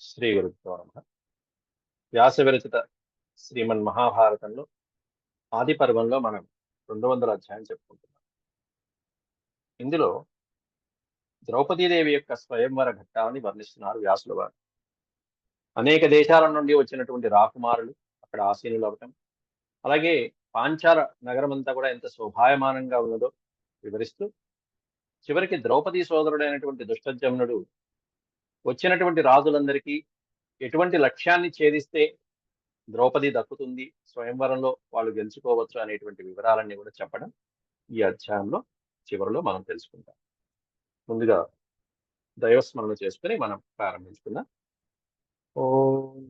శ్రీ గురుభ్యో నమః. వ్యాస విరచిత శ్రీమన్ మహాభారతంలో ఆది పర్వంలో మనం 200 అధ్యాయం చెప్పుకుంటున్నాం. ఇందులో ద్రౌపదీదేవి యొక్క స్వయంవర ఘట్టాన్ని వర్ణిస్తున్నారు వ్యాసుల వారు. అనేక దేశాల నుండి వచ్చినటువంటి రాకుమారులు అక్కడ ఆసీనులు అవటం, అలాగే పాంచాల నగరం అంతా కూడా ఎంత శోభాయమానంగా ఉన్నదో వివరిస్తూ, చివరికి ద్రౌపదీ సోదరుడైనటువంటి దుష్టజమ్నుడు వచ్చినటువంటి రాజులందరికీ ఎటువంటి లక్ష్యాన్ని ఛేదిస్తే ద్రౌపది దక్కుతుంది, స్వయంవరంలో వాళ్ళు గెలుచుకోవచ్చు అనేటువంటి వివరాలన్నీ కూడా చెప్పడం ఈ అధ్యాయంలో చివరిలో మనం తెలుసుకుంటాం. ముందుగా దైవస్మరణ చేసుకుని మనం ప్రారంభించుకుందాం. ఓం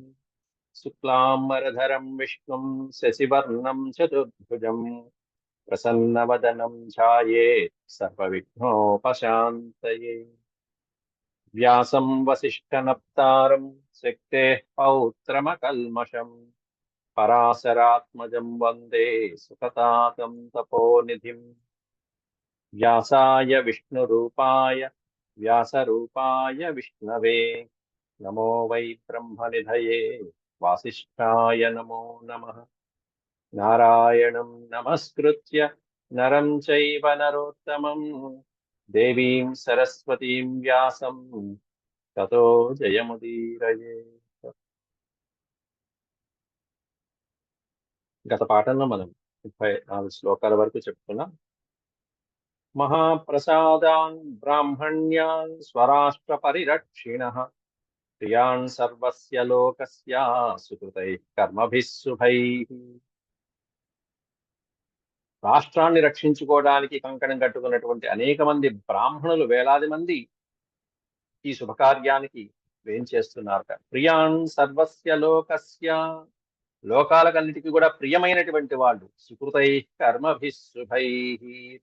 శుక్లాంబరధరం విష్ణుం శశివర్ణం చతుర్భుజం ప్రసన్నవదనం ఛాయేత్ సర్వవిఘ్నోపశాంతయే. వ్యాసం వసిష్ఠనప్తారం శక్తేః పౌత్రమకల్మషం పరాశరాత్మజం వందే సుఖతాతం తపోనిధిం. వ్యాసాయ విష్ణురూపాయ వ్యాసరూపాయ విష్ణవే నమో వై బ్రహ్మనిధయే వాసిష్ఠాయ నమో నమః. నారాయణం నమస్కృత్య నరం చైవ నరోత్తమం దేవీం సరస్వతీం వ్యాసం తతో జయముదీరయేత్. గత పాఠంలో మనం 34 శ్లోకాల వరకు చెప్పుకున్నాం. మహాప్రసాదాన్ బ్రాహ్మణ్యాన్ స్వరాష్ట్ర పరిరక్షిణః ప్రియాన్ సర్వస్య లోకస్య సుకృతైః కర్మభిః శుభైః. రాష్ట్రాన్ని రక్షించుకోవడానికి కంకణం కట్టుకున్నటువంటి అనేక మంది బ్రాహ్మణులు, వేలాది మంది ఈ శుభకార్యానికి వేంచేస్తున్నారట. ప్రియాన్ సర్వస్య లోకస్య, లోకాలకన్నిటికీ కూడా ప్రియమైనటువంటి వాళ్ళు, సుకృతై కర్మభి శుభై,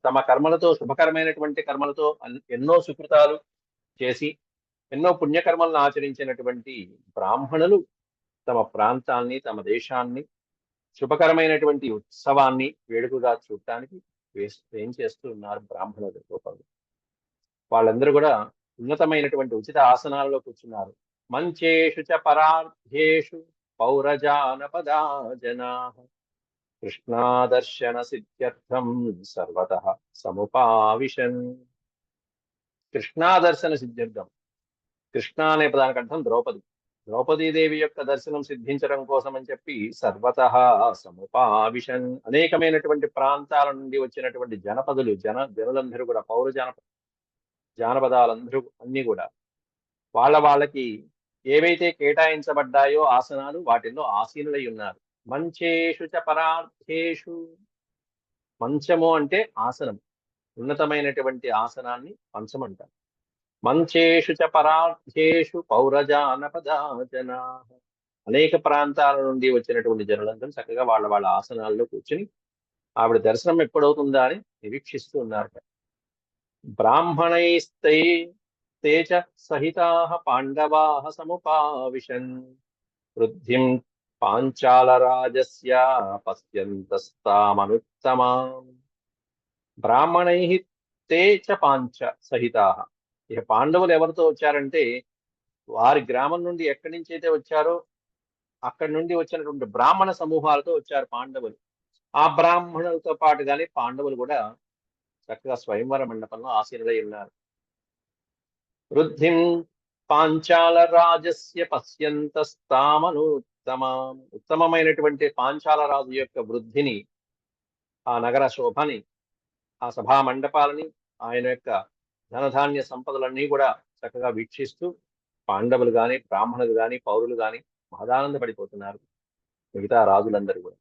తమ కర్మలతో, శుభకరమైనటువంటి కర్మలతో ఎన్నో సుకృతాలు చేసి ఎన్నో పుణ్యకర్మలను ఆచరించినటువంటి బ్రాహ్మణులు తమ ప్రాంతాన్ని, తమ దేశాన్ని శుభకరమైనటువంటి ఉత్సవాన్ని వేడుకగా చూడటానికి ఏం చేస్తూ ఉన్నారు బ్రాహ్మణుల రూపంలో. వాళ్ళందరూ కూడా ఉన్నతమైనటువంటి ఉచిత ఆసనాలలో కూర్చున్నారు. మంచేషు చ పరార్థేషు పౌరజానపదా జనాః కృష్ణాదర్శన సిద్ధ్యర్థం సర్వతః సముపావిశన్. కృష్ణాదర్శన సిద్ధ్యర్థం, కృష్ణ అనే పదానికి అర్థం ద్రౌపది. ద్రౌపదీదేవి యొక్క దర్శనం సిద్ధించడం కోసం అని చెప్పి సర్వతః సముపావిశన్, అనేకమైనటువంటి ప్రాంతాల నుండి వచ్చినటువంటి జనపదులు, జనులందరూ కూడా, పౌర జానపదాలందరూ అన్ని కూడా వాళ్ళకి ఏవైతే కేటాయించబడ్డాయో ఆసనాలు, వాటిల్లో ఆసీనులై ఉన్నారు. మంచేషు చ పరార్థేషు, మంచము అంటే ఆసనం, ఉన్నతమైనటువంటి ఆసనాన్ని మంచం అంటారు. మంచేషు చ పరార్థేషు పౌరజానపదా జనాః, అనేక ప్రాంతాల నుండి వచ్చినటువంటి జనులందరూ చక్కగా వాళ్ళ ఆసనాల్లో కూర్చుని ఆవిడ దర్శనం ఎప్పుడవుతుందా అని నిరీక్షిస్తూ ఉన్నారు. బ్రాహ్మణైస్తే తే చ సహితాః పాండవాః సముపావిశన్ వృద్ధిం పాంచాలరాజస్య పశ్యంతస్తామనుత్తమాం. బ్రాహ్మణైః తే చ పాంచ సహితాః, ఇక పాండవులు ఎవరితో వచ్చారంటే, వారి గ్రామం నుండి ఎక్కడి నుంచి అయితే వచ్చారో అక్కడి నుండి వచ్చినటువంటి బ్రాహ్మణ సమూహాలతో వచ్చారు పాండవులు. ఆ బ్రాహ్మణులతో పాటుగానే పాండవులు కూడా చక్కగా స్వయంవర మండపంలో ఆసీనులై ఉన్నారు. వృద్ధిం పాంచాల రాజస్య పశ్యంతస్తామనుత్తమాం, ఉత్తమమైనటువంటి పాంచాల రాజు యొక్క వృద్ధిని, ఆ నగర శోభని, ఆ సభా మండపాలని, ఆయన యొక్క ధనధాన్య సంపదలన్నీ కూడా చక్కగా వీక్షిస్తూ పాండవులు గాని, బ్రాహ్మణులు గాని, పౌరులు గాని మహదానంద పడిపోతున్నారు, మిగతా రాజులందరూ కూడా.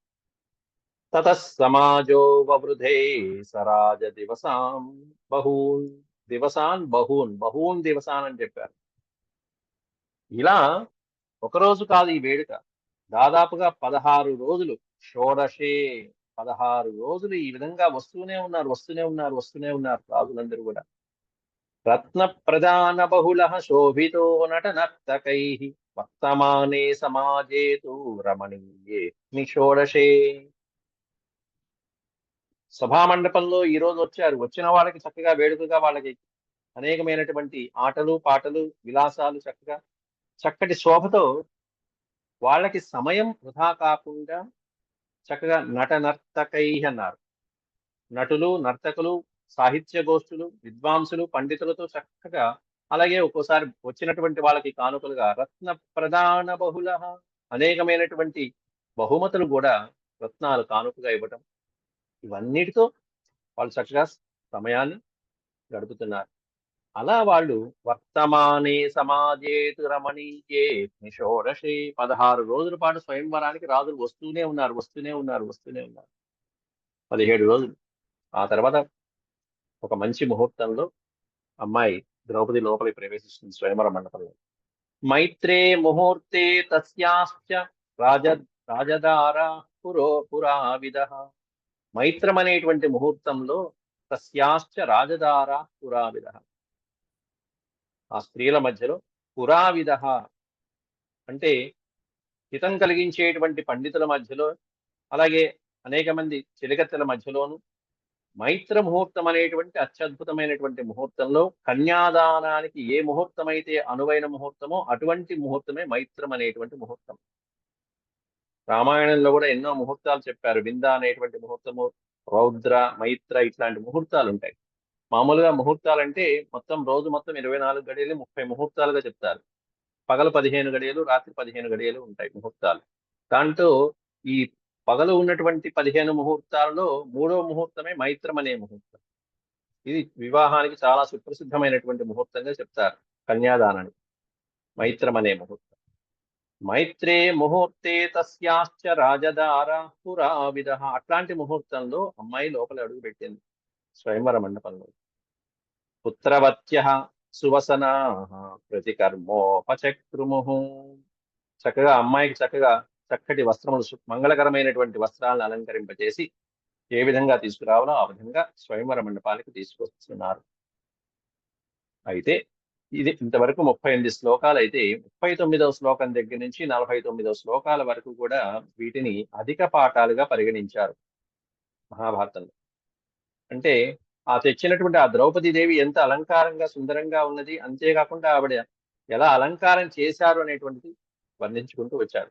తతః సమాజో వవృధే సరాజ దివసాం బహూన్, దివసాన్ బహూన్, బహూన్ దివసాన్ అని చెప్పారు. ఇలా ఒకరోజు కాదు ఈ వేడుక, దాదాపుగా 16 రోజులు, షోడశే 16 రోజులు ఈ విధంగా వస్తూనే ఉన్నారు రాజులందరూ కూడా. రత్న ప్రధాన బహుళ శోభితో నట నర్తకై వర్తమానే సమాజే తు రమణీయే షోడశే. సభామండపంలో ఈ రోజు వచ్చారు, వచ్చిన వాళ్ళకి చక్కగా వేడుకగా వాళ్ళకి అనేకమైనటువంటి ఆటలు, పాటలు, విలాసాలు చక్కగా చక్కటి శోభతో వాళ్ళకి సమయం వృధా కాకుండా చక్కగా నటనర్తకై అన్నారు. నటులు, నర్తకులు, సాహిత్య గోష్ఠులు, విద్వాంసులు, పండితులతో చక్కగా, అలాగే ఒక్కోసారి వచ్చినటువంటి వాళ్ళకి కానుకలుగా రత్న ప్రధాన బహుళ, అనేకమైనటువంటి బహుమతులు కూడా రత్నాలు కానుకగా ఇవ్వటం, ఇవన్నిటితో వాళ్ళు చక్కగా సమయాన్ని గడుపుతున్నారు. అలా వాళ్ళు వర్తమానే సమాజేతు రమణీయే షోడశే 16 రోజుల పాటు స్వయంవరానికి రాజులు వస్తూనే ఉన్నారు, వస్తూనే ఉన్నారు, వస్తూనే ఉన్నారు. 17 రోజులు. ఆ తర్వాత ఒక మంచి ముహూర్తంలో అమ్మాయి ద్రౌపది లోపలికి ప్రవేశిస్తుంది స్వయంవర మండపంలో. మైత్రే ముహూర్తే తస్యాశ్చ రాజ రాజదార పురావిద. మైత్రం అనేటువంటి ముహూర్తంలో తస్యాశ్చ రాజదార పురావిద, ఆ స్త్రీల మధ్యలో పురావిద అంటే హితం కలిగించేటువంటి పండితుల మధ్యలో, అలాగే అనేక మంది చెలికత్తెల మధ్యలోను మైత్ర ముహూర్తం అనేటువంటి అత్యద్భుతమైనటువంటి ముహూర్తంలో, కన్యాదానానికి ఏ ముహూర్తం అయితే అనువైన ముహూర్తమో అటువంటి ముహూర్తమే మైత్రం అనేటువంటి ముహూర్తం. రామాయణంలో కూడా ఎన్నో ముహూర్తాలు చెప్పారు. వింద అనేటువంటి ముహూర్తము, రౌద్ర, మైత్ర, ఇట్లాంటి ముహూర్తాలు ఉంటాయి. మామూలుగా ముహూర్తాలంటే మొత్తం రోజు మొత్తం 24 గడియలు 30 ముహూర్తాలుగా చెప్తారు. పగలు 15 గడియలు, రాత్రి 15 గడియలు ఉంటాయి ముహూర్తాలు. దాంట్లో ఈ పగలు ఉన్నటువంటి 15 ముహూర్తాలలో మూడో ముహూర్తమే మైత్రం అనే ముహూర్తం. ఇది వివాహానికి చాలా సుప్రసిద్ధమైనటువంటి ముహూర్తంగా చెప్తారు. కన్యాదానానికి మైత్రం అనే ముహూర్తం. మైత్రే ముహూర్తే తస్యాశ్చ రాజదార పురావిద. అట్లాంటి ముహూర్తంలో అమ్మాయి లోపల అడుగు పెట్టింది స్వయంవర మండపంలో. పుత్రవత్య సువసనా ప్రతికర్మోపచక్రుము. చక్కగా అమ్మాయికి చక్కటి వస్త్రములు, మంగళకరమైనటువంటి వస్త్రాలను అలంకరింపజేసి ఏ విధంగా తీసుకురావాలో ఆ విధంగా స్వయంవర మండపానికి తీసుకొస్తున్నారు. అయితే ఇది ఇంతవరకు 38 శ్లోకాలు అయితే 39వ శ్లోకం దగ్గర నుంచి 49వ శ్లోకాల వరకు కూడా వీటిని అధిక పాఠాలుగా పరిగణించారు మహాభారతంలో. అంటే ఆ తెచ్చినటువంటి ఆ ద్రౌపదీదేవి ఎంత అలంకారంగా సుందరంగా ఉన్నది, అంతేకాకుండా ఆవిడ ఎలా అలంకారం చేశారు అనేటువంటిది వర్ణించుకుంటూ వచ్చారు.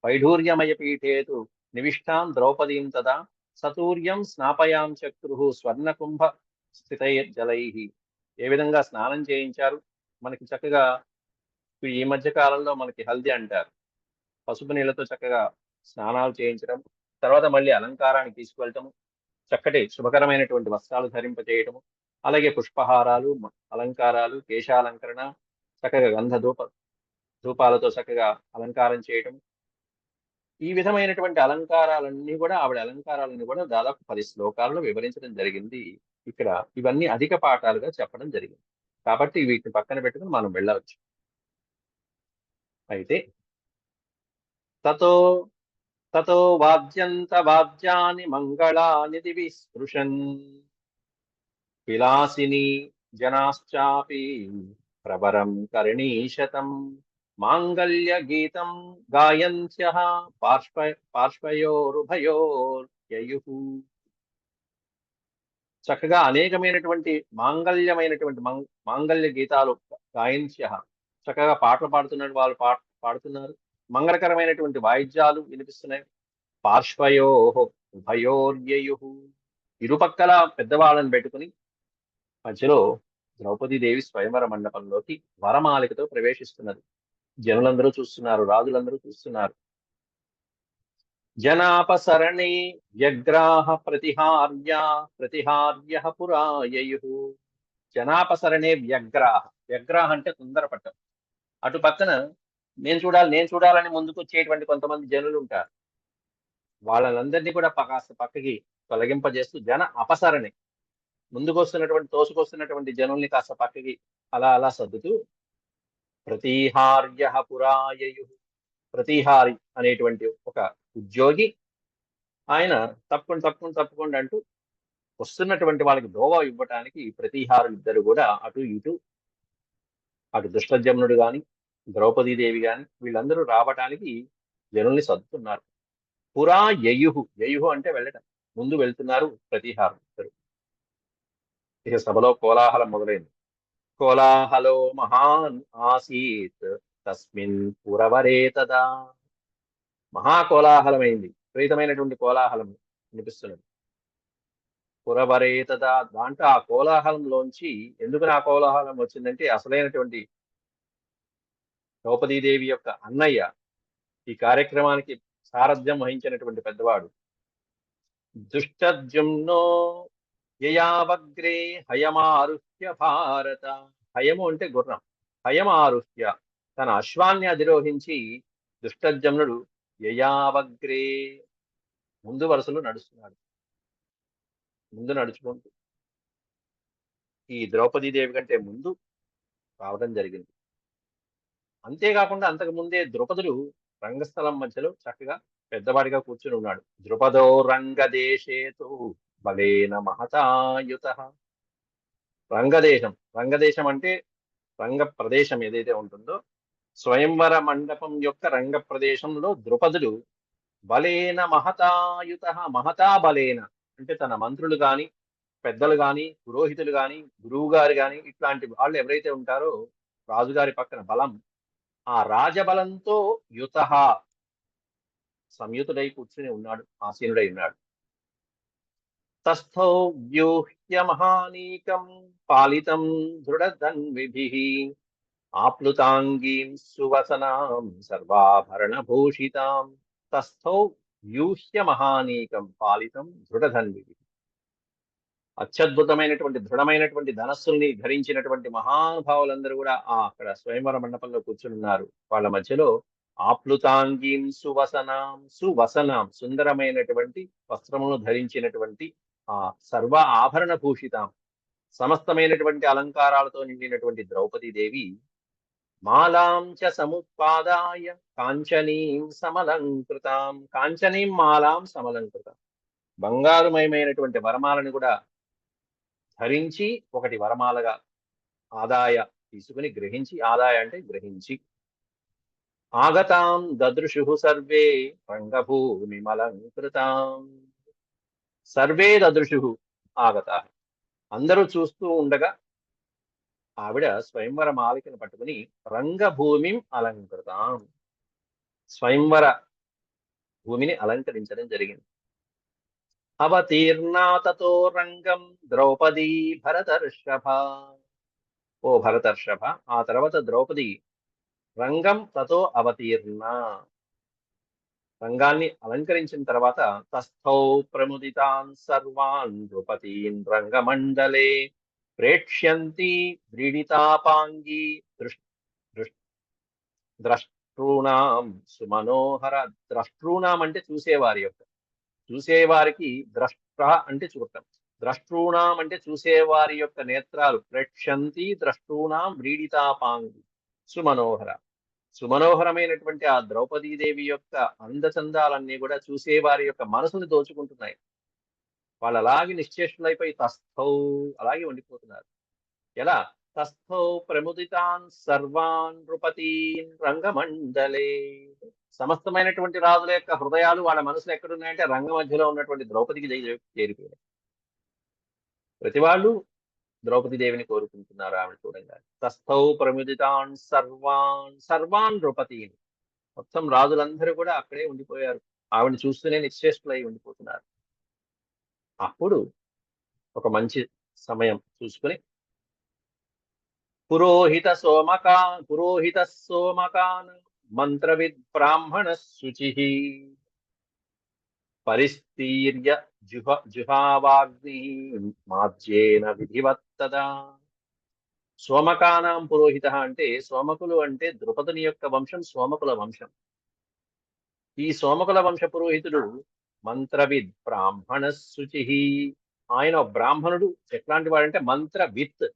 వైఢూర్యమయ పీఠేతు నివిష్టాం ద్రౌపదీం తదా సతూర్యం స్నాపయాం చక్రు స్వర్ణకుంభ స్థితై జలై. ఏ విధంగా స్నానం చేయించారు, మనకి చక్కగా ఈ మధ్య కాలంలో మనకి హల్దీ అంటారు, పసుపు నీళ్ళతో చక్కగా స్నానాలు చేయించడం, తర్వాత మళ్ళీ అలంకారానికి తీసుకువెళ్ళటము, చక్కటి శుభకరమైనటువంటి వస్త్రాలు ధరింపజేయటము, అలాగే పుష్పహారాలు, అలంకారాలు, కేశాలంకరణ, చక్కగా గంధ ధూపాలతో చక్కగా అలంకారం చేయటం, ఈ విధమైనటువంటి అలంకారాలన్నీ కూడా ఆవిడ అలంకారాలన్నీ కూడా దాదాపు 10 శ్లోకాలలో వివరించడం జరిగింది. ఇక్కడ ఇవన్నీ అధిక పాఠాలుగా చెప్పడం జరిగింది. కాబట్టి వీటిని పక్కన పెట్టుకుని మనం వెళ్ళవచ్చు. అయితే తతో తతో వాద్యంత వాద్యాని మంగళాని దివి స్పృశన్ విలాసిని జనాశ్చాపి ప్రవరం కర్ణీశతం మాంగళ్య గీతం గాయంత్యః పార్శ్వయోరుభయోర్యయుః. చక్కగా అనేకమైనటువంటి మాంగళ్యమైనటువంటి మాంగళ్య గీతాలు గాయంత్యః, చక్కగా పాటలు పాడుతున్న వాళ్ళు పాడుతున్నారు. మంగళకరమైనటువంటి వాయిద్యాలు వినిపిస్తున్నాయి. పార్శ్వయో ఉభయోర్యయుః, ఇరుపక్కల పెద్దవాళ్ళని పెట్టుకుని మధ్యలో ద్రౌపదీదేవి స్వయంవర మండపంలోకి వరమాలికతో ప్రవేశిస్తున్నది. జనులందరూ చూస్తున్నారు, రాజులందరూ చూస్తున్నారు. జనాపసరణే వ్యగ్రాహ ప్రతిహార్య పురాయయుః. జనాపసరణే వ్యగ్రాహ, వ్యగ్రాహ అంటే తొందరపట్టం. అటు పక్కన నేను చూడాలని ముందుకు వచ్చేటువంటి కొంతమంది జనులు ఉంటారు. వాళ్ళందరినీ కూడా కాస్త పక్కకి తొలగింపజేస్తూ జన అపసరణే, తోసుకొస్తున్నటువంటి జనుల్ని కాస్త పక్కకి అలా అలా సర్దుతూ ప్రతిహార్య పురాయయు. ప్రతిహారి అనేటువంటి ఒక ఉద్యోగి, ఆయన తప్పకుండా అంటూ వస్తున్నటువంటి వాళ్ళకి దోవ ఇవ్వటానికి ప్రతిహారులు ఇద్దరు కూడా అటు ఇటు, అటు దుష్టజమ్నుడు గాని ద్రౌపదీదేవి గాని వీళ్ళందరూ రావటానికి జనుల్ని సర్దుతున్నారు. పురా యయుహు, యయుహు అంటే వెళ్ళటం, ముందు వెళ్తున్నారు ప్రతిహారులు ఇద్దరు. ఇక సభలో కోలాహలం మొదలైంది. కోలాహలో మహాన్ ఆసీత్ తస్మిన్ పురవరే తదా. మహాకోలాహలమైంది, విపరీతమైనటువంటి కోలాహలం వినిపిస్తున్నది. పురవరే తదా, దాంట్లో ఆ కోలాహలంలోంచి ఎందుకు ఆ కోలాహలం వచ్చిందంటే అసలైనటువంటి ద్రౌపదీదేవి యొక్క అన్నయ్య, ఈ కార్యక్రమానికి సారథ్యం వహించినటువంటి పెద్దవాడు దుష్టజుమ్నో యయావగ్రే హయమారుహ్య భారత. హయము అంటే గుర్రం. హయమారుహ్య, తన అశ్వాన్ని అధిరోహించి దుష్టజమ్నుడు యయావగ్రే, ముందు వరుసలో నడుస్తున్నాడు. ముందు నడుచుకుంటూ ఈ ద్రౌపదీదేవి కంటే ముందు రావడం జరిగింది. అంతేకాకుండా అంతకు ముందే ద్రుపదుడు రంగస్థలం మధ్యలో చక్కగా పెద్దవాడిగా కూర్చుని ఉన్నాడు. ద్రుపదో రంగదేశేతు బలేన మహతాయుత. రంగదేశం, రంగదేశం అంటే రంగ ప్రదేశం ఏదైతే ఉంటుందో, స్వయంవర మండపం యొక్క రంగ ప్రదేశంలో ద్రుపదుడు బలేన మహతాయుత, మహతా బలేన అంటే తన మంత్రులు గాని, పెద్దలు గాని, పురోహితులు గాని, గురువు గారు గాని, ఇట్లాంటి వాళ్ళు ఎవరైతే ఉంటారో రాజుగారి పక్కన బలం, ఆ రాజబలంతో యుత, సంయుతుడై కూర్చుని ఉన్నాడు, ఆసీనుడై ఉన్నాడు. తస్థౌ వ్యూహ్య మహానీకం పాలితం దృఢధన్విభిః ఆప్లుతాంగీం సువసనాం సర్వాభరణభూషితాం. తస్థౌ వ్యూహ్య మహానీకం పాలితం దృఢధన్విభిః. అత్యద్భుతమైనటువంటి దృఢమైనటువంటి ధనస్సుల్ని ధరించినటువంటి మహానుభావులందరూ కూడా అక్కడ స్వయంవర మండపంలో కూర్చుని ఉన్నారు. వాళ్ళ మధ్యలో ఆప్లుతాంగీం సువసనాం, సువసనాం సుందరమైనటువంటి వస్త్రమును ధరించినటువంటి ఆ సర్వ ఆభరణ భూషితాం, సమస్తమైనటువంటి అలంకారాలతో నిండినటువంటి ద్రౌపదీదేవి మాలాం చ సముత్పాదాయ కాంచనీం సమలంకృతాం. కాంచనీం మాలాం సమలంకృతాం, బంగారుమయమైనటువంటి వరమాలను కూడా ధరించి ఒకటి వరమాలగా ఆదాయ తీసుకుని గ్రహించి, ఆదాయ అంటే గ్రహించి, ఆగతాం దదృశు సర్వే రంగభూమిమలంకృతాం. సర్వే దదృశు ఆగత, అందరూ చూస్తూ ఉండగా ఆవిడ స్వయంవర మాలికను పట్టుకుని రంగభూమిం అలంకృతాం, స్వయంవర భూమిని అలంకరించడం జరిగింది. అవతీర్ణా తతో రంగం ద్రౌపదీ భరతర్షభ. ఓ భరతర్షభ, ఆ తర్వాత ద్రౌపది రంగం తతో అవతీర్ణ, రంగాన్ని అలంకరించిన తర్వాత తస్థౌ ప్రముదితాన్ సర్వాన్ నృపతీన్ రంగమండలే ప్రేక్ష్యంతి వ్రీడితాపాంగీ ద్రష్టృణాం సుమనోహర. ద్రష్టృణాం అంటే చూసేవారి యొక్క, చూసేవారికి ద్రష్ట అంటే చూడటం, ద్రష్టృణాం అంటే చూసేవారి యొక్క నేత్రాలు, ప్రేక్షంతి ద్రష్టృణాం వ్రీడితాపాంగి సుమనోహర. సుమనోహరమైనటువంటి ఆ ద్రౌపదీదేవి యొక్క అందచందాలన్నీ కూడా చూసేవారి యొక్క మనసుని దోచుకుంటున్నాయి. వాళ్ళు అలాగే నిశ్చేష్టులైపోయి తస్థౌ అలాగే ఉండిపోతున్నారు. ఎలా? తస్థౌ ప్రముదితాన్ సర్వాన్ నృపతీన్ రంగమండలే. సమస్తమైనటువంటి రాజుల యొక్క హృదయాలు వాళ్ళ మనసులు ఎక్కడున్నాయంటే రంగ మధ్యలో ఉన్నటువంటి ద్రౌపదికి చేరిపోయాయి. ప్రతి వాళ్ళు ద్రౌపది దేవిని కోరుకుంటున్నారు ఆవిడ చూడంగా. తస్థౌ ప్రముదితాన్ సర్వాన్, సర్వాన్ నృపతీన్, మొత్తం రాజులందరూ కూడా అక్కడే ఉండిపోయారు, ఆవిడని చూస్తూనే నిశ్చేష్టులై ఉండిపోతున్నారు. అప్పుడు ఒక మంచి సమయం చూసుకుని పురోహిత సోమకాన్ మంత్రవిద్ బ్రాహ్మణ శుచి పరిస్తీర్య జుహావాగ్ని మాజ్యేన విధివత్తదా. సోమకానాం పురోహిత అంటే, సోమకులు అంటే ద్రుపదుని యొక్క వంశం, సోమకుల వంశం. ఈ సోమకుల వంశ పురోహితుడు మంత్రవిద్ బ్రాహ్మణ శుచి, ఆయన బ్రాహ్మణుడు. ఎట్లాంటి వాడంటే మంత్రవిత్,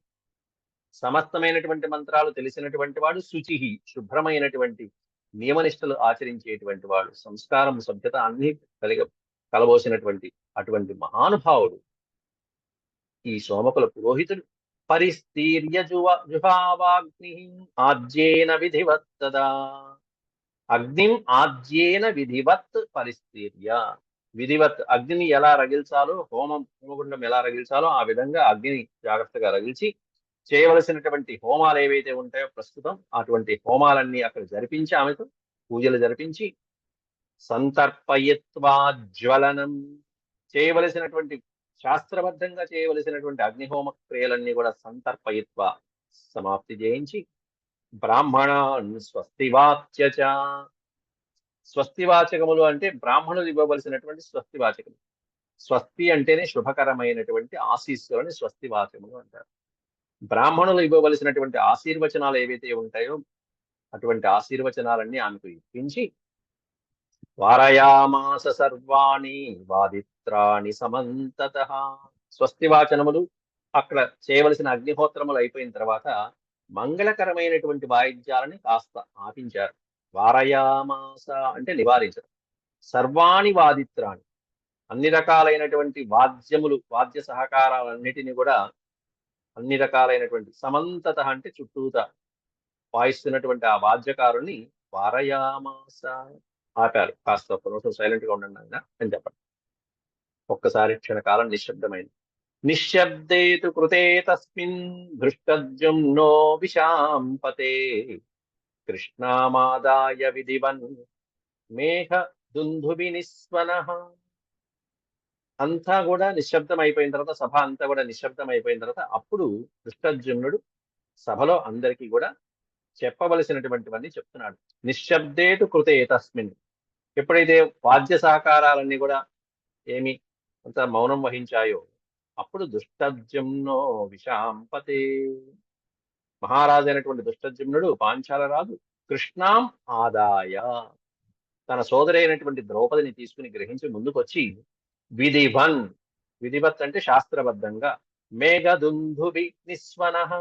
సమస్తమైనటువంటి మంత్రాలు తెలిసినటువంటి వాడు. శుచి, శుభ్రమైనటువంటి నియమనిష్టలు ఆచరించేటువంటి వాడు, సంస్కారం సభ్యత అన్ని కలబోసినటువంటి అటువంటి మహానుభావుడు ఈ సోమకుల పురోహితుడు. పరిస్తీర్య జుహావాగ్ని ఆజ్యేన విధివత్తదా. అగ్నిం ఆజ్యేన విధివత్ పరిస్తీర్య, విధివత్ అగ్నిని ఎలా రగిల్చాలో, హోమగుండం ఎలా రగిల్చాలో ఆ విధంగా అగ్నిని జాగ్రత్తగా రగిల్చి చేయవలసినటువంటి హోమాలు ఏవైతే ఉంటాయో ప్రస్తుతం అటువంటి హోమాలన్నీ అక్కడ జరిపించి ఆమెతో పూజలు జరిపించి సంతర్పయత్వా జ్వలనం చేయవలసినటువంటి శాస్త్రబద్ధంగా చేయవలసినటువంటి అగ్నిహోమ క్రియలన్నీ కూడా సంతర్పయత్వ సమాప్తి చేయించి బ్రాహ్మణాన్ స్వస్తివాచ్యచ స్వస్తివాచకములు అంటే బ్రాహ్మణులు ఇవ్వవలసినటువంటి స్వస్తివాచకములు. స్వస్తి అంటేనే శుభకరమైనటువంటి ఆశీస్సులని స్వస్తివాచకములు అంటారు. బ్రాహ్మణులు ఇవ్వవలసినటువంటి ఆశీర్వచనాలు ఏవైతే ఉంటాయో అటువంటి ఆశీర్వచనాలన్నీ ఆమెకు ఇప్పించి వారయామాస సర్వాణి వాదిత్రాణి సమంతతః స్వస్తివాచనములు అక్కడ చేయవలసిన అగ్నిహోత్రములు అయిపోయిన తర్వాత మంగళకరమైనటువంటి వాయిద్యాలని కాస్త ఆపించారు. వారయామాస అంటే నివారించరు. సర్వాణి వాదిత్రాణి అన్ని రకాలైనటువంటి వాద్యములు వాద్య సహకారాలన్నిటినీ కూడా అన్ని రకాలైనటువంటి సమంతత అంటే చుట్టూత వాయిస్తున్నటువంటి ఆ వాద్యకారుని వారయామాస ఆపారు. కాస్త ఒక్క నిమిషం సైలెంట్ గా ఉండండి ఆయన అని చెప్పండి. ఒక్కసారి క్షణకాలం నిశ్శబ్దమైంది. నిశ్శబ్దేతు కృతే తస్మిన్ దృష్టజుమ్నో విశాంపతే కృష్ణామాదాయ విధివన్ మేఘ దుందుభి నిస్వనః. అంతా కూడా నిశ్శబ్దం అయిపోయిన తర్వాత సభ అంతా కూడా నిశ్శబ్దం అయిపోయిన తర్వాత అప్పుడు దృష్టజుమ్నుడు సభలో అందరికీ కూడా చెప్పవలసినటువంటివన్నీ చెప్తున్నాడు. నిశ్శబ్దేతు కృతే తస్మిన్ ఎప్పుడైతే వాద్య సహకారాలన్నీ కూడా ఏమి అంత మౌనం వహించాయో అప్పుడు దుష్టజుమ్నో విశాంపతే మహారాజు అయినటువంటి దుష్టజుమ్నుడు పాంచాల రాజు కృష్ణాం ఆదాయ తన సోదరి అయినటువంటి ద్రౌపదిని తీసుకుని గ్రహించి ముందుకొచ్చి విధివన్ విధివత్ అంటే శాస్త్రబద్ధంగా మేఘదుందుభి నిస్వనః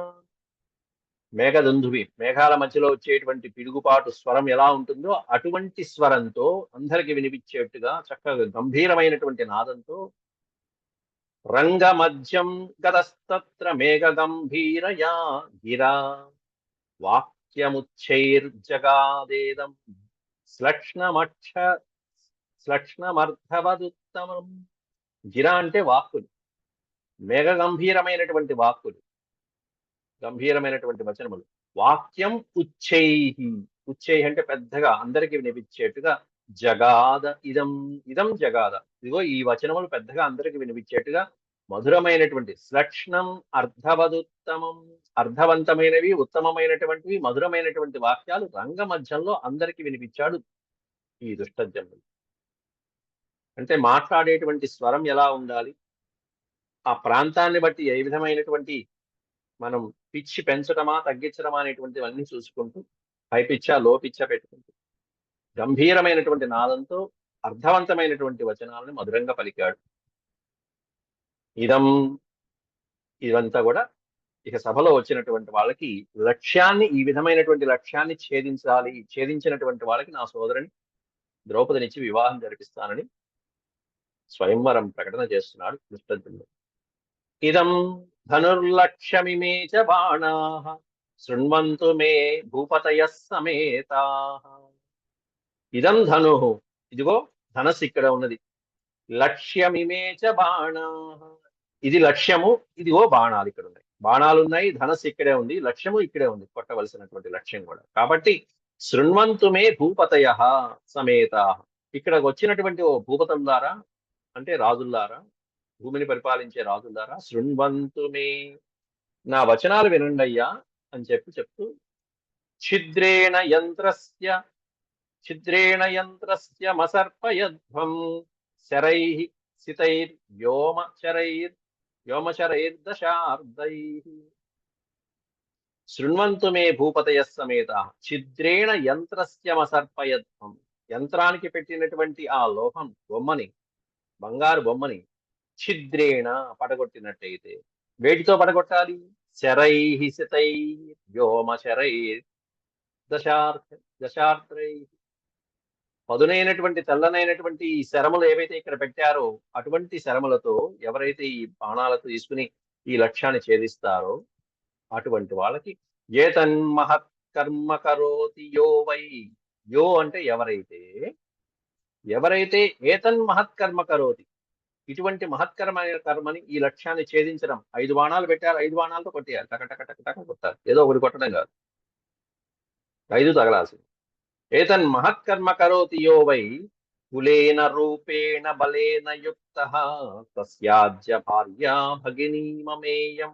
మేఘదుందుభి మేఘాల మధ్యలో వచ్చేటువంటి పిడుగుపాటు స్వరం ఎలా ఉంటుందో అటువంటి స్వరంతో అందరికి వినిపించేట్టుగా చక్కగా గంభీరమైనటువంటి నాదంతో రంగమధ్యం గతస్తత్ర మేఘ గంభీరయా గిరా వాక్యముచ్చైర్జగాదేదం శ్లక్ష్ణమర్థవదుత్తమం. గిర అంటే వాక్కులు, మేఘ గంభీరమైనటువంటి వాక్కులు, గంభీరమైనటువంటి వచనములు. వాక్యం ఉచ్చైహి ఉచ్చై అంటే పెద్దగా అందరికి వినిపించేట్టుగా జగాద ఇదం ఇదం జగాద ఇదిగో ఈ వచనములు పెద్దగా అందరికి వినిపించేట్టుగా మధురమైనటువంటి శ్లక్ష్ణం అర్థవదుత్తమం అర్థవంతమైనవి ఉత్తమమైనటువంటివి మధురమైనటువంటి వాక్యాలు రంగ మధ్యంలో అందరికి వినిపించాడు ఈ దుష్టజనుడు. అంటే మాట్లాడేటువంటి స్వరం ఎలా ఉండాలి, ఆ ప్రాంతాన్ని బట్టి ఏ విధమైనటువంటి మనం పిచ్చి పెంచడమా తగ్గించడమా అనేటువంటివన్నీ చూసుకుంటూ హై పిచ్చా లో పిచ్చా పెట్టుకుంటూ గంభీరమైనటువంటి నాదంతో అర్థవంతమైనటువంటి వచనాలను మధురంగా పలికాడు. ఇదంతా కూడా ఇక సభలో వచ్చినటువంటి వాళ్ళకి లక్ష్యాన్ని ఈ విధమైనటువంటి లక్ష్యాన్ని ఛేదించినటువంటి వాళ్ళకి నా సోదరుని ద్రౌపదినిచ్చి వివాహం జరిపిస్తానని స్వయంవరం ప్రకటన చేస్తున్నాడు దుష్టజుమ్నుడు. ఇదం ధనుర్లక్ష్యమిమే చ బాణాః శృణ్వంతు మే భూపతయః సమేతాః. ఇదం ధనుః ఇదిగో ధనస్సు ఇక్కడ ఉన్నది. లక్ష్యమిమే చ బాణాః ఇది లక్ష్యము, ఇదిగో బాణాలు ఇక్కడ ఉన్నాయి. బాణాలు ఉన్నాయి, ధనస్సు ఇక్కడే ఉంది, లక్ష్యము ఇక్కడే ఉంది, కొట్టవలసినటువంటి లక్ష్యం కూడా. కాబట్టి శృణ్వంతు మే భూపతయః సమేతాః ఇక్కడికి వచ్చినటువంటి ఓ భూపతులారా అంటే రాజుల్లారా, భూమిని పరిపాలించే రాజుల్లారా, శృణ్వంతు మే నా వచనాలు వినండి అయ్యా అని చెప్తూ ఛిద్రేణ యంత్రస్య మసర్పయధ్వం శరైః సితైర్ వ్యోమశరైర్దశార్ధైః. శృణ్వంతు మే భూపతయః సమేతాః ఛిద్రేణ యంత్రస్య మసర్పయధ్వం యంత్రానికి పెట్టినటువంటి ఆ లోహం బొమ్మని, బంగారు బొమ్మని ఛిద్రేణ పడగొట్టినట్టయితే వేటితో పడగొట్టాలి? శరైః సితైర్ వ్యోమశరైర్ దశార్ధైః పదునైనటువంటి తెల్లనైనటువంటి ఈ శరములు ఏవైతే ఇక్కడ పెట్టారో అటువంటి శరములతో ఎవరైతే ఈ బాణాలతో తీసుకుని ఈ లక్ష్యాన్ని ఛేదిస్తారో అటువంటి వాళ్ళకి ఏతన్మహత్ కర్మ కరోతి యో వై యో అంటే ఎవరైతే ఏతన్మహత్ కర్మ కరోతి ఇటువంటి మహత్కరమైన కర్మని ఈ లక్ష్యాన్ని ఛేదించడం 5 బాణాలు పెట్టారు, 5 బాణాలతో కొట్టేయాలి, టక టక టక టక కొట్టాలి, ఏదో ఒకటి కొట్టడం కాదు, 5 తగలాల్సింది. ఏతన్ మహత్కర్మ కరోతి యో వై కులేన రూపేణ బలేన యుక్త తస్యాజ్య భార్యా భగినీ మమేయం.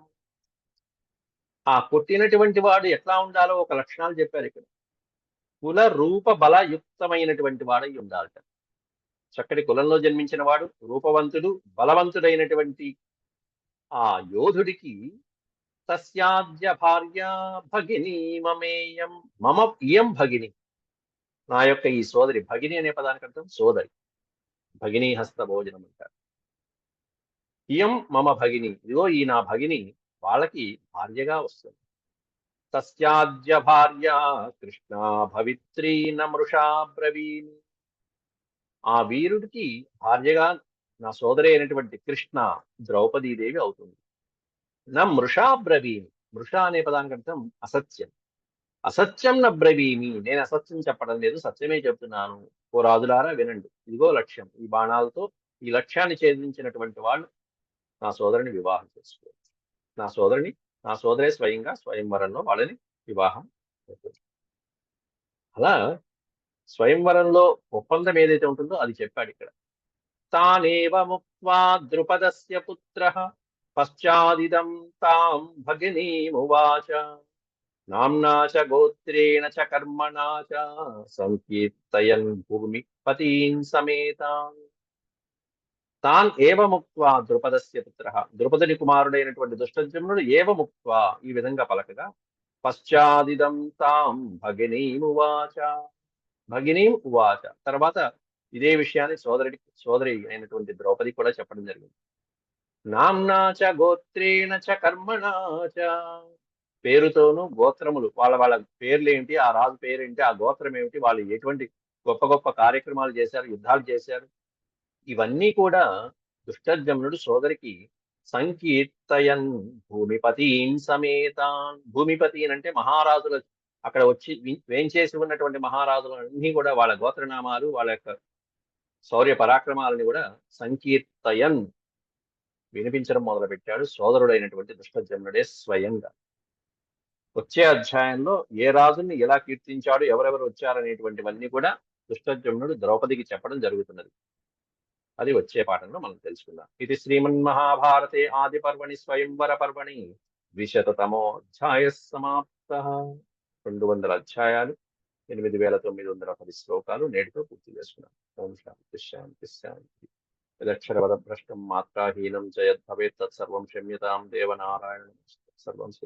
ఆ కొట్టినటువంటి వాడు ఎట్లా ఉండాలో ఒక లక్షణాలు చెప్పారు ఇక్కడ. కుల రూప బల యుక్తమైనటువంటి వాడై ఉండాలట. చక్కటి కులంలో జన్మించిన వాడు, రూపవంతుడు, బలవంతుడైనటువంటి ఆ యోధుడికి తస్యాద్య భార్య భగిని మమేయం, మమ ఇయం భగిని, నా యొక్క ఈ సోదరి. భగిని అనే పదానికి అర్థం సోదరి, భగినీ హస్త భోజనం అంటారు. ఇయం మమ భగిని, ఇదిగో ఈ నా భగిని వాళ్ళకి భార్యగా వస్తుంది. తస్యాద్య భార్య కృష్ణ భవిత్రీ నమృషా బ్రవీమి, ఆ వీరుడికి భార్యగా నా సోదరి అయినటువంటి కృష్ణ ద్రౌపదీదేవి అవుతుంది. నా మృషా బ్రవీమి, మృష అనే పదానికి అర్థం అసత్యం. అసత్యం న బ్రవీమి, నేను అసత్యం చెప్పడం లేదు, సత్యమే చెప్తున్నాను. ఓ రాజులారా వినండి, ఇదిగో లక్ష్యం, ఈ బాణాలతో ఈ లక్ష్యాన్ని ఛేదించినటువంటి వాళ్ళు నా సోదరిని వివాహం చేసుకోవచ్చు. నా సోదరే స్వయంగా స్వయంవరంలో వాళ్ళని వివాహం అవుతుంది. అలా స్వయంవరంలో ఒప్పందం ఏదైతే ఉంటుందో అది చెప్పాడు ఇక్కడ. తానేవ ముక్త్వా ద్రుపదస్య పుత్రః పశ్చాదిదం తాం భగినీమువాచ నామ్నా చ గోత్రేణ చ కర్మణా చ సంకీర్తయన్ భూమి పతీన్ సమేతాన్. తాన్ ఏవ ముక్త్వా ద్రుపదస్య పుత్రః, ద్రుపదుని కుమారుడైనటువంటి దుష్టజమ్నుడు ఏవ ముక్త్వా ఈ విధంగా పలకగా పశ్చాదిదం తాం భగినీమువాచ, భగినీం ఉవాచ, తర్వాత ఇదే విషయాన్ని సోదరి అయినటువంటి ద్రౌపది కూడా చెప్పడం జరిగింది. నామ్నా చ గోత్రేణ చ కర్మణా చ, పేరుతోనూ గోత్రములు, వాళ్ళ వాళ్ళ పేర్లు ఏంటి, ఆ రాజు పేరేంటి, ఆ గోత్రం ఏమిటి, వాళ్ళు ఎటువంటి గొప్ప గొప్ప కార్యక్రమాలు చేశారు, యుద్ధాలు చేశారు, ఇవన్నీ కూడా దుష్టజమ్నుడు సోదరికి సంకీర్తయన్ భూమిపతీన్ సమేతాన్. భూమిపతి అంటే మహారాజులు, అక్కడ వచ్చి వేంచేసి ఉన్నటువంటి మహారాజులు అన్ని కూడా వాళ్ళ గోత్రనామాలు, వాళ్ళ యొక్క శౌర్య పరాక్రమాలని కూడా సంకీర్తయన్ వినిపించడం మొదలుపెట్టాడు సోదరుడైనటువంటి దుష్టజమ్నుడే స్వయంగా. వచ్చే అధ్యాయంలో ఏ రాజుని ఎలా కీర్తించాడు, ఎవరెవరు వచ్చారనేటువంటివన్నీ కూడా దుష్టజమ్నుడు ద్రౌపదికి చెప్పడం జరుగుతున్నది. అది వచ్చే పాఠంలో మనం తెలుసుకుందాం. ఇది శ్రీమన్మహాభారతే ఆది పర్వణి స్వయంవర పర్వణి 200తమోऽధ్యాయ సమాప్త. 200 అధ్యాయాలు, 8910 శ్లోకాలు నేటితో పూర్తి చేసుకున్నాం. ఓం శాంతి శాంతి శాంతి. యదక్షరవద భ్రష్టం మాత్రాహీనం చ యద్భవేత్ తత్సర్వం క్షమ్యతాం దేవనారాయణ. సర్వం